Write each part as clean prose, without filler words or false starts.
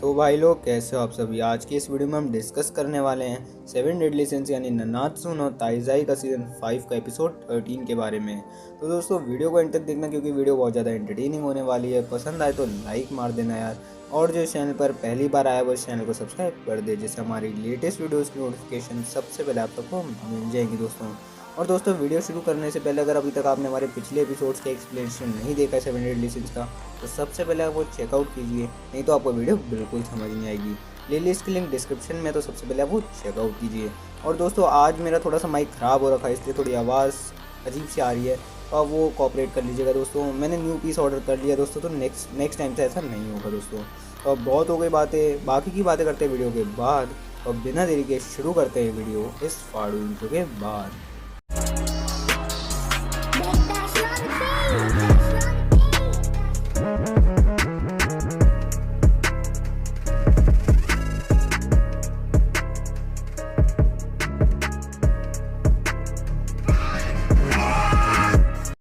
तो भाई लोग कैसे हो आप सभी। आज की इस वीडियो में हम डिस्कस करने वाले हैं 7 डेडली सिंस यानी ननात्सु नो ताइज़ाई का सीजन 5 का एपिसोड 13 के बारे में। तो दोस्तों वीडियो को एंड तक देखना क्योंकि वीडियो बहुत ज़्यादा एंटरटेनिंग होने वाली है। पसंद आए तो लाइक मार देना यार, और जो चैनल पर पहली बार आया वो इस चैनल को सब्सक्राइब कर दे, जिससे हमारी लेटेस्ट वीडियोज़ की नोटिफिकेशन सबसे पहले आप सबको मिल जाएगी दोस्तों। और दोस्तों वीडियो शुरू करने से पहले अगर अभी तक आपने हमारे पिछले एपिसोड्स का एक्सप्लेनेशन नहीं देखा है 7 डेडली सिंस का, तो सबसे पहले आप वो चेकआउट कीजिए, नहीं तो आपको वीडियो बिल्कुल समझ नहीं आएगी। प्लेलिस्ट की लिंक डिस्क्रिप्शन में, तो सबसे पहले आप वो चेकआउट कीजिए। और दोस्तों आज मेरा थोड़ा सा माइक ख़राब हो रखा है, इसलिए थोड़ी आवाज़ अजीब सी आ रही है, तो आप वो कॉपरेट कर लीजिएगा दोस्तों। मैंने न्यू पीस ऑर्डर कर लिया दोस्तों, तो नेक्स्ट टाइम से ऐसा नहीं होगा दोस्तों। तो अब बहुत हो गई बातें, बाकी की बातें करते हैं वीडियो के बाद। और बिना देरी के शुरू करते हैं वीडियो इस फाड़ू इंट्रो के बाद।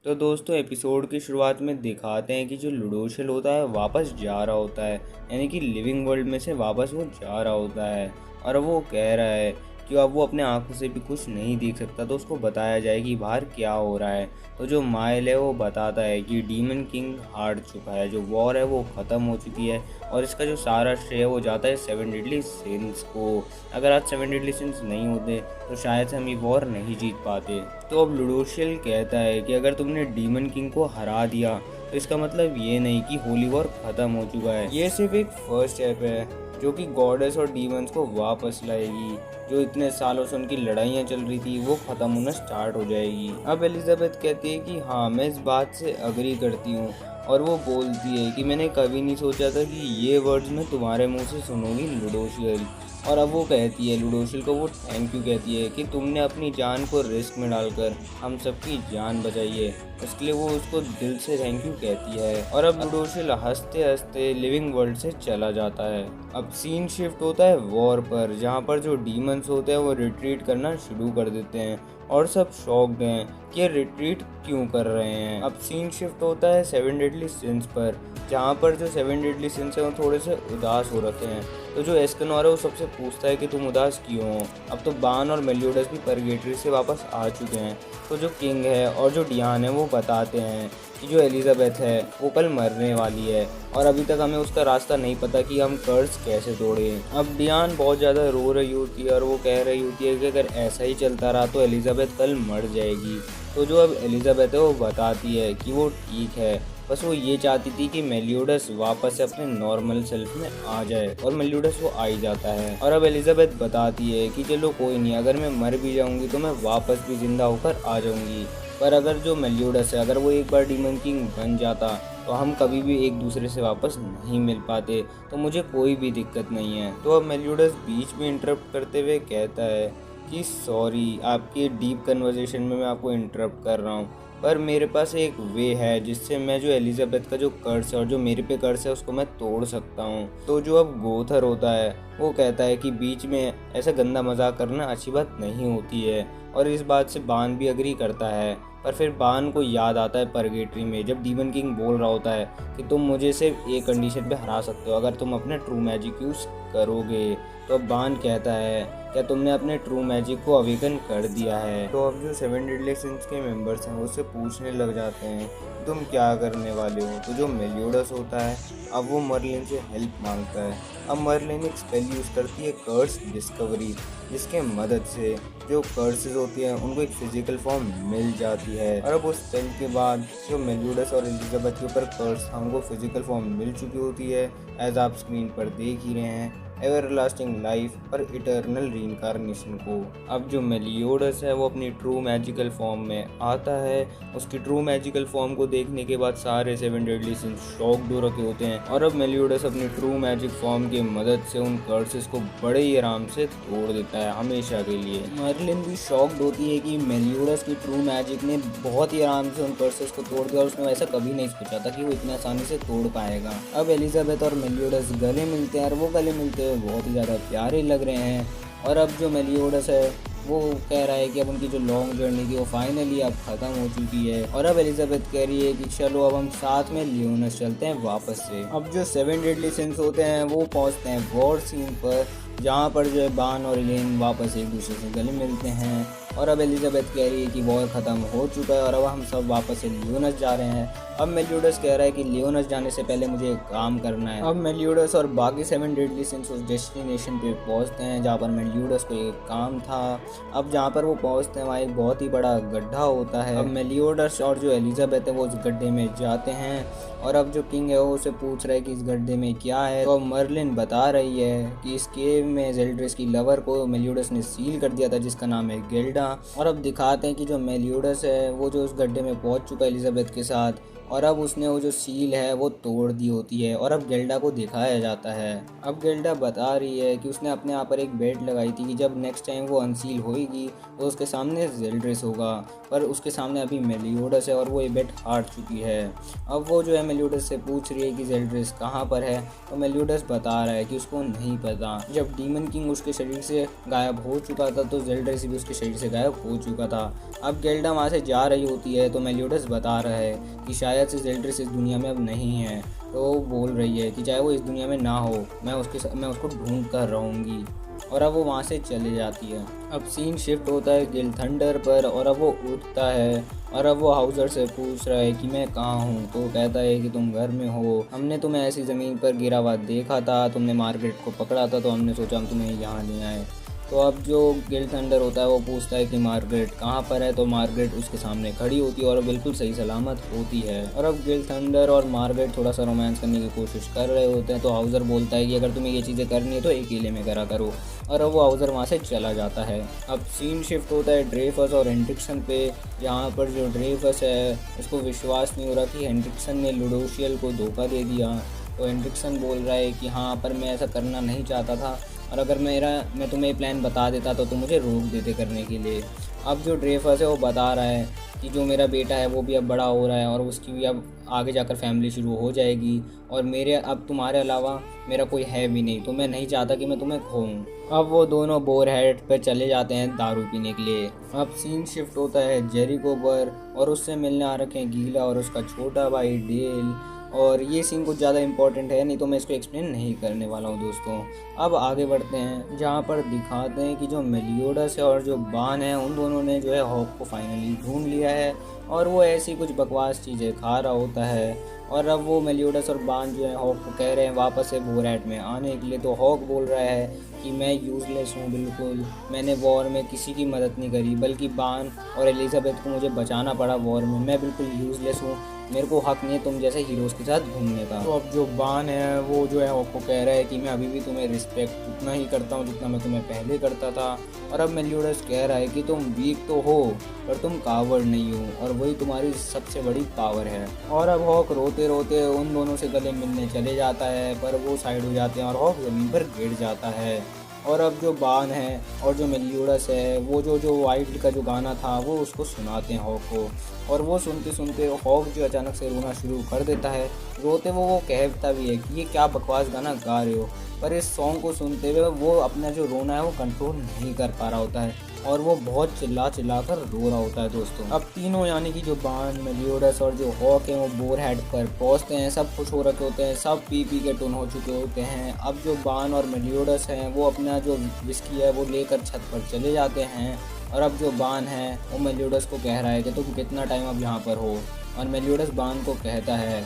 तो दोस्तों एपिसोड की शुरुआत में दिखाते हैं कि जो लुडोशल होता है वापस जा रहा होता है, यानी कि लिविंग वर्ल्ड में से वापस वो जा रहा होता है। और अब वो कह रहा है कि अब वो अपने आंखों से भी कुछ नहीं देख सकता, तो उसको बताया जाए कि बाहर क्या हो रहा है। तो जो माइल है वो बताता है कि डीमन किंग हार चुका है, जो वॉर है वो ख़त्म हो चुकी है, और इसका जो सारा श्रेय वो जाता है 7 डेडली सिंस को। अगर आज 7 डेडली सिंस नहीं होते तो शायद से हम ये वॉर नहीं जीत पाते। तो अब लुडोशियल कहता है कि अगर तुमने डीमन किंग को हरा दिया तो इसका मतलब ये नहीं कि होली वॉर ख़त्म हो चुका है। ये सिर्फ एक फर्स्ट स्टेप है जो कि गॉडेस और डीमंस को वापस लाएगी। जो इतने सालों से उनकी लड़ाइयाँ चल रही थी वो ख़त्म होना स्टार्ट हो जाएगी। अब एलिजाबेथ कहती है कि हाँ मैं इस बात से अग्री करती हूँ, और वो बोलती है कि मैंने कभी नहीं सोचा था कि ये वर्ड्स मैं तुम्हारे मुंह से सुनूंगी लुडोशियल। और अब वो कहती है लुडोशियल को वो थैंक यू कहती है कि तुमने अपनी जान को रिस्क में डालकर हम सबकी जान बचाई है, इसके लिए वो उसको दिल से थैंक यू कहती है। और अब लुडोशियल हंसते हंसते लिविंग वर्ल्ड से चला जाता है। अब सीन शिफ्ट होता है वॉर पर, जहाँ पर जो डीमंस होते हैं वो रिट्रीट करना शुरू कर देते हैं, और सब शॉक्ड हैं कि ये रिट्रीट क्यों कर रहे हैं। अब सीन शिफ्ट होता है 7 डेडली सिंस पर, जहाँ पर जो 7 डेडली सिंस हैं वो थोड़े से उदास हो रखे हैं। तो जो एस्कनोर है वो सबसे पूछता है कि तुम उदास क्यों हो। अब तो बान और मेलियोडस भी परगेटरी से वापस आ चुके हैं। तो जो किंग है और जो डियान है वो बताते हैं कि जो एलिजाबेथ है वो कल मरने वाली है, और अभी तक हमें उसका रास्ता नहीं पता कि हम कर्स कैसे तोड़ें। अब डियान बहुत ज़्यादा रो रही होती है और वो कह रही होती है कि अगर ऐसा ही चलता रहा तो एलिजाबेथ कल मर जाएगी। तो जो अब एलिजाबेथ है वो बताती है कि वो ठीक है, बस वो ये चाहती थी कि मेलियोडस वापस से अपने नॉर्मल सेल्फ में आ जाए, और मेलियोडस वो आ ही जाता है। और अब एलिजाबेथ बताती है कि चलो कोई नहीं, अगर मैं मर भी जाऊंगी तो मैं वापस भी जिंदा होकर आ जाऊंगी, पर अगर जो मेलियोडस है अगर वो एक बार डीमन किंग बन जाता तो हम कभी भी एक दूसरे से वापस नहीं मिल पाते, तो मुझे कोई भी दिक्कत नहीं है। तो अब मेलियोडस बीच में इंटरप्ट करते हुए कहता है कि सॉरी, आपके डीप कन्वर्सेशन में मैं आपको इंटरप्ट कर रहा हूँ, पर मेरे पास एक वे है जिससे मैं जो एलिजाबेथ का जो कर्स है और जो मेरे पे कर्स है उसको मैं तोड़ सकता हूँ। तो जो अब गोथर होता है वो कहता है कि बीच में ऐसा गंदा मजाक करना अच्छी बात नहीं होती है, और इस बात से बान भी अग्री करता है। पर फिर बान को याद आता है परगेटरी में जब डीमन किंग बोल रहा होता है कि तुम मुझे सिर्फ एक कंडीशन पे हरा सकते हो, अगर तुम अपने ट्रू मैजिक यूज़ करोगे। तो अब बान कहता है क्या तुमने अपने ट्रू मैजिक को अवेकन कर दिया है। तो अब जो 7 डेडली सिंस के मेंबर्स हैं उससे पूछने लग जाते हैं तुम क्या करने वाले हो। तो जो मेलियोडस होता है अब वो मर्लिन से हेल्प मांगता है। अब मर्लिन एक स्पेल यूज़ करती है कर्स डिस्कवरी, जिसके मदद से जो कर्सेस होती हैं उनको एक फिजिकल फॉर्म मिल जाती है। और अब उस स्पेल के बाद जो मेलियोडस और एलिजाबेथ के ऊपर कर्स हमको फिजिकल फॉर्म मिल चुकी होती है, एज आप स्क्रीन पर देख ही रहे हैं, एवरलास्टिंग लाइफ और इटर्नल रीइंकार्नेशन को। अब जो मेलियोडस है वो अपनी ट्रू मैजिकल फॉर्म में आता है। उसकी ट्रू मैजिकल फॉर्म को देखने के बाद सारे 7 डेडली सिंस शॉक्ड हो रखे होते हैं, और अब मेलियोडस अपनी ट्रू मैजिक फॉर्म की मदद से उन कर्सेस को बड़े ही आराम से तोड़ देता है हमेशा के लिए। मर्लिन भी शॉक्ड होती है कि मेलियोडस की ट्रू मैजिक ने बहुत ही आराम से उन कर्सेस को तोड़ दिया, और उसने ऐसा कभी नहीं सोचा था कि वो इतनी आसानी से तोड़ पाएगा। अब एलिजाबेथ और मेलियोडस गले मिलते हैं, और वो गले मिलते हुए बहुत ही ज़्यादा प्यारे लग रहे हैं। और अब जो मेलियोडस है वो कह रहा है कि अब उनकी जो लॉन्ग जर्नी थी वो फाइनली अब ख़त्म हो चुकी है और अब एलिजाबेथ कह रही है कि चलो अब हम साथ में लियोनस चलते हैं वापस से। अब जो 7 डेडली सिंस होते हैं वो पहुंचते हैं वॉर सीन पर, जहाँ पर जो है बान और एलेन वापस एक दूसरे से गले मिलते हैं और अब एलिजाबेथ कह रही है कि वॉर ख़त्म हो चुका है और अब हम सब वापस से लियोनस जा रहे हैं। अब मेलियोडस कह रहा है कि लियोनस जाने से पहले मुझे एक काम करना है। अब मेलियोडस और बाकी 7 डेडली सिंस उस डेस्टिनेशन पे पहुंचते हैं जहाँ पर मेलियोडस को एक काम था। अब जहाँ पर वो पहुंचते हैं वहाँ एक बहुत ही बड़ा गड्ढा होता है। अब मेलियोडस और जो एलिजाबेथ है वो उस गड्ढे में जाते हैं और अब जो किंग है वो उसे पूछ रहा है कि इस गड्ढे में क्या है। तो मर्लिन बता रही है कि इस केव में जेल्ड्रिस की लवर को मेलियोडस ने सील कर दिया था जिसका नाम है गिल्डा। और अब दिखाते हैं कि जो मेलियोडस है वो जो उस गड्ढे में पहुंच चुका है एलिजाबेथ के साथ और अब उसने वो जो सील है वो तोड़ दी होती है और अब गिल्डा को दिखाया जाता है। अब गिल्डा बता रही है कि उसने अपने यहाँ पर एक बेट लगाई थी कि जब नेक्स्ट टाइम वो अनसील होएगी तो उसके सामने जेल्ड्रिस होगा, पर उसके सामने अभी मेलियोडस है और वो ये बेट हार चुकी है। अब वो जो है मेलियोडस से पूछ रही है कि जेल्ड्रिस कहाँ पर है, तो मेलियोडस बता रहा है कि उसको नहीं पता। जब डीमन किंग उसके शरीर से गायब हो चुका था तो जेल्ड्रिस भी उसके शरीर से गायब हो चुका था। अब गिल्डा वहाँ से जा रही होती है तो मेलियोडस बता रहा है कि शायद से जेल्ड्रिस इस दुनिया में अब नहीं है। तो वो बोल रही है कि चाहे वो इस दुनिया में ना हो मैं उसको ढूंढ कर रहूँगी और अब वो वहाँ से चले जाती है। अब सीन शिफ्ट होता है गिल थंडर पर और अब वो उठता है और अब वो हाउजर से पूछ रहा है कि मैं कहाँ हूँ। तो वो कहता है कि तुम घर में हो, हमने तुम्हें ऐसी ज़मीन पर गिरा हुआ देखा था, तुमने मार्गरेट को पकड़ा था तो हमने सोचा हम तुम्हें यहाँ ले आए। तो अब जो गिल थंडर होता है वो पूछता है कि मार्गरेट कहाँ पर है, तो मार्गरेट उसके सामने खड़ी होती है और बिल्कुल सही सलामत होती है। और अब गिल थंडर और मार्गरेट थोड़ा सा रोमांस करने की कोशिश कर रहे होते हैं तो हाउजर बोलता है कि अगर तुम्हें ये चीज़ें करनी है तो अकेले में करा करो और अब वो हाउजर वहाँ से चला जाता है। अब सीन शिफ्ट होता है ड्रेफस और हेंड्रिक्सन पे, जहाँ पर जो ड्रेफस है उसको विश्वास नहीं हो रहा कि हेंड्रिक्सन ने लुडोशियल को धोखा दे दिया। तो हेंड्रिक्सन बोल रहा है कि हाँ पर मैं ऐसा करना नहीं चाहता था और अगर मैं तुम्हें प्लान बता देता तो तुम मुझे रोक देते करने के लिए। अब जो ड्रेफस है वो बता रहा है कि जो मेरा बेटा है वो भी अब बड़ा हो रहा है और उसकी भी अब आगे जाकर फैमिली शुरू हो जाएगी और मेरे अब तुम्हारे अलावा मेरा कोई है भी नहीं, तो मैं नहीं चाहता कि मैं तुम्हें खोऊं। अब वो दोनों बोर हेड पर चले जाते हैं दारू पीने के लिए। अब सीन शिफ्ट होता है जेरिको पर और उससे मिलने आ रखे हैं गीला और उसका छोटा भाई डेल। और ये सीन कुछ ज़्यादा इंपॉर्टेंट है नहीं तो मैं इसको एक्सप्लेन नहीं करने वाला हूँ दोस्तों। अब आगे बढ़ते हैं जहाँ पर दिखाते हैं कि जो मेलियोडस है और जो बान है उन दोनों ने जो है हॉक को फाइनली ढूंढ लिया है और वो ऐसी कुछ बकवास चीज़ें खा रहा होता है। और अब वो मेलियोडस और बान जो है हॉक को कह रहे हैं वापस से बोरैट में आने के लिए। तो हॉक बोल रहा है कि मैं यूज़लेस हूँ, बिल्कुल मैंने वॉर में किसी की मदद नहीं करी, बल्कि बान और एलिजाबेथ को मुझे बचाना पड़ा वॉर में, मैं बिल्कुल यूज़लेस हूँ, मेरे को हक नहीं है तुम जैसे हीरोज़ के साथ घूमने का। तो अब जो बान है वो जो है हॉक को कह रहा है कि मैं अभी भी तुम्हें रिस्पेक्ट उतना ही करता हूँ जितना मैं तुम्हें पहले करता था। और अब मेलियोडस कह रहा है कि तुम वीक तो हो पर तुम कावर्ड नहीं हो और वही तुम्हारी सबसे बड़ी पावर है। और अब हॉक रोते रोते उन दोनों से गले मिलने चले जाता है पर वो साइड हो जाते हैं और हॉक ज़मीन पर गिर जाता है। और अब जो बान है और जो मेलियोडस है वो जो वाइल्ड का जो गाना था वो उसको सुनाते हैं हॉक को और वो सुनते सुनते हॉक जो अचानक से रोना शुरू कर देता है। रोते वो कहता भी है कि ये क्या बकवास गाना गा रहे हो, पर इस सॉन्ग को सुनते हुए वो अपना जो रोना है वो कंट्रोल नहीं कर पा रहा होता है और वो बहुत चिल्ला कर रो रहा होता है दोस्तों। अब तीनों यानी कि जो बान, मेलियोडस और जो हॉक है वो बोर हेड पर पहुंचते हैं, सब खुश हो रखे होते हैं, सब पी के टून हो चुके होते हैं। अब जो बान और मेलियोडस हैं वो अपना जो विस्की है वो लेकर छत पर चले जाते हैं और अब जो बान है वो मेलियोडस को कह रहा है कि तुम कितना टाइम अब यहाँ पर हो और मेलियोडस बान को कहता है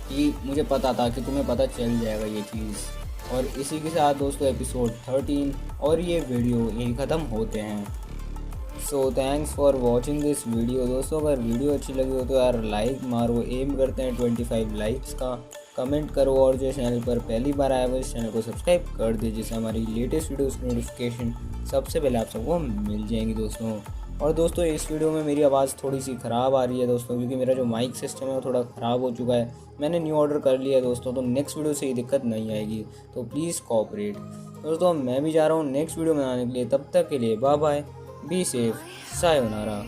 कि मुझे पता था कि तुम्हें पता चल जाएगा ये चीज़। और इसी के साथ दोस्तों एपिसोड 13 और ये वीडियो यही ख़त्म होते हैं। So thanks for watching this video. दोस्तों अगर वीडियो अच्छी लगी हो तो यार लाइक मारो, एम करते हैं 25 लाइक्स का, कमेंट करो और जो चैनल पर पहली बार आया हो इस चैनल को सब्सक्राइब कर दीजिए जिससे हमारी लेटेस्ट वीडियोस की नोटिफिकेशन सबसे पहले आप सबको मिल जाएंगी दोस्तों। और दोस्तों इस वीडियो में मेरी आवाज़ थोड़ी सी ख़राब आ रही है दोस्तों क्योंकि मेरा जो माइक सिस्टम है वो थोड़ा ख़राब हो चुका है, मैंने न्यू ऑर्डर कर लिया है दोस्तों, तो नेक्स्ट वीडियो से ये दिक्कत नहीं आएगी, तो प्लीज़ कोऑपरेट दोस्तों। मैं भी जा रहा हूँ नेक्स्ट वीडियो बनाने के लिए, तब तक के लिए bye bye, be safe, sayonara.